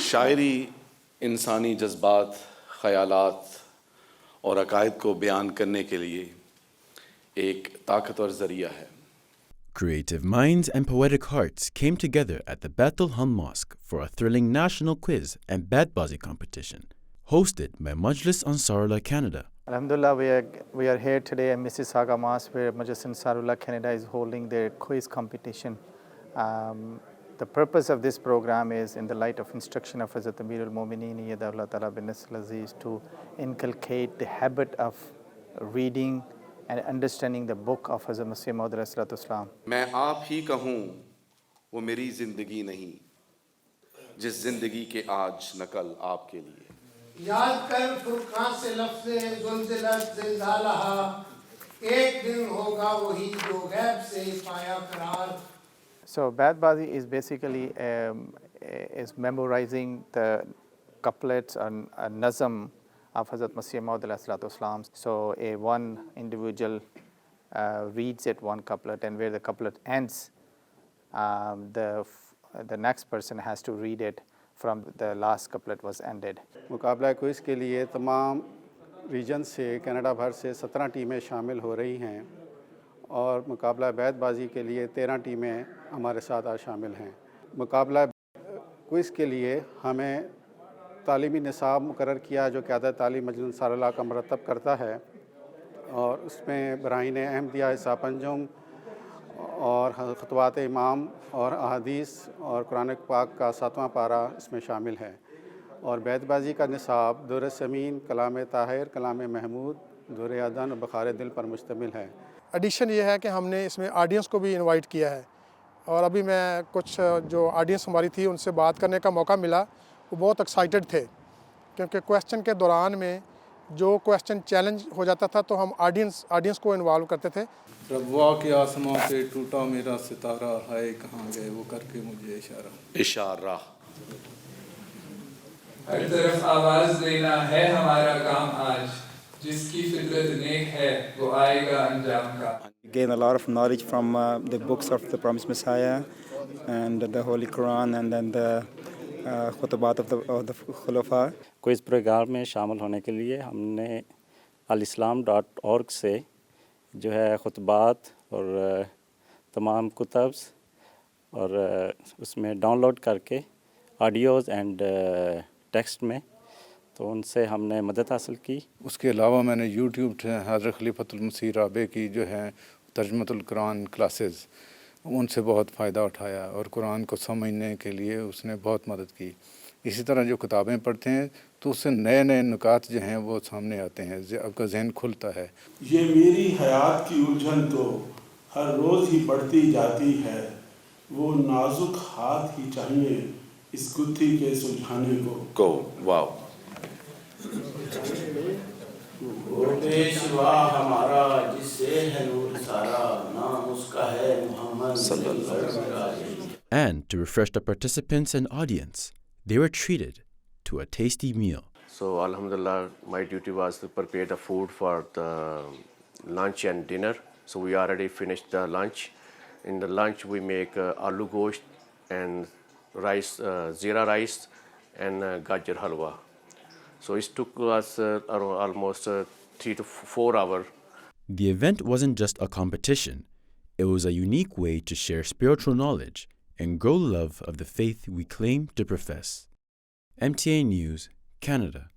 शायरी इंसानी जज्बात, ख़यालात और अकायद को बयान करने के लिए एक ताकतवर ज़रिया है। Creative minds and poetic hearts came together at the Baitul Hum Mosque for a thrilling national quiz and Badbazi competition, hosted by Majlis Ansarullah Canada. Alhamdulillah, we are here today at Mississauga Mosque where Majlis Ansarullah Canada is holding their quiz competition. The purpose of this program is, in the light of instruction of Hazrat Amir al-Mumineen Yadullah Ta'ala bin Nasr al-Aziz, to inculcate the habit of reading and understanding the book of Hazrat Masih Maud Islam. मैं आप ही कहूँ वो मेरी ज़िंदगी नहीं, जिस ज़िंदगी के आज नकल आपके लिए। याद कर फुरकान से लफ्ज़े ज़ुल्ज़िलत ज़िलज़ालहा, एक दिन होगा वही जो गैब से पाया करार। So Badbazi is basically is memorizing the couplets and nazm of Hazrat Masih Maud Islam. So one individual reads it one couplet, and where the couplet ends, the next person has to read it from the last couplet was ended. मुकाबला quiz के लिए तमाम reason से Canada भर से 17 टीमें शामिल हो रही हैं और मुकाबला बैतबाजी के लिए 13 टीमें हमारे साथ आज शामिल हैं। मुकाबला क्विज़ के लिए हमें तालीमी निसाब मुकर्रर किया जो क़यादत तालीम मजलिस अंसारुल्लाह का मरतब करता है, और उसमें बराहीन अहमदिया हिस्सा पंजुम और ख़ुतबात इमाम और अहादीस और कुरान पाक का 7वां पारा इसमें शामिल है। और बैतबाजी का निसाब दुर समीन, कलाम ताहिर, कलाम महमूद, दुर अदन और बखार दिल पर मुश्तमिल है। एडिशन ये है कि हमने इसमें ऑडियंस को भी इनवाइट किया है, और अभी मैं कुछ जो ऑडियंस हमारी थी उनसे बात करने का मौका मिला, वो बहुत एक्साइटेड थे, क्योंकि क्वेश्चन के दौरान में जो क्वेश्चन चैलेंज हो जाता था तो हम ऑडियंस को इन्वॉल्व करते थे। रब्वा के आसमां से टूटा मेरा सितारा, हाय कहाँ गए वो करके मुझे इशारा। हर तरफ आवाज़ देना है हमारा काम आज, जिसकी फितरत नेक है वो आएगा अंजाम का। Gain a lot of knowledge from the books of the Promised Messiah and the Holy Quran and then the khutbat of the Khulafa. Quiz programme में शामिल होने के लिए हमने alislam.org से जो है खुतबात और तमाम कुतब्स और उसमें डाउनलोड करके ऑडियोज़ एंड टेक्स्ट में, तो उनसे हमने मदद हासिल की। उसके अलावा मैंने यूट्यूब से हज़रत खलीफतुल मसीह राबे की जो है तर्जुमतुल कुरान क्लासेस, उनसे बहुत फ़ायदा उठाया और कुरान को समझने के लिए उसने बहुत मदद की। इसी तरह जो किताबें पढ़ते हैं तो उससे नए नए नुकात जो हैं वो सामने आते हैं, आपका जहन खुलता है। ये मेरी हयात की उलझन तो हर रोज़ ही बढ़ती जाती है, वो नाजुक हाथ ही चाहिए इस गुत्थी के सुलझाने को। वाओ। वो पेशवा हमारा जिससे है नूर सारा, नाम उसका है मुहम्मद सल्लल्लाहु अलैहि वसल्लम। And to refresh the participants and audience, they were treated to a tasty meal. So alhamdulillah, my duty was to prepare the food for the lunch and dinner. So we already finished the lunch. In the lunch we make aloo gosht and rice, zira rice and gajar halwa. So it took us almost 3 to 4 hours. The event wasn't just a competition, it was a unique way to share spiritual knowledge and grow love of the faith we claim to profess. MTA News, Canada.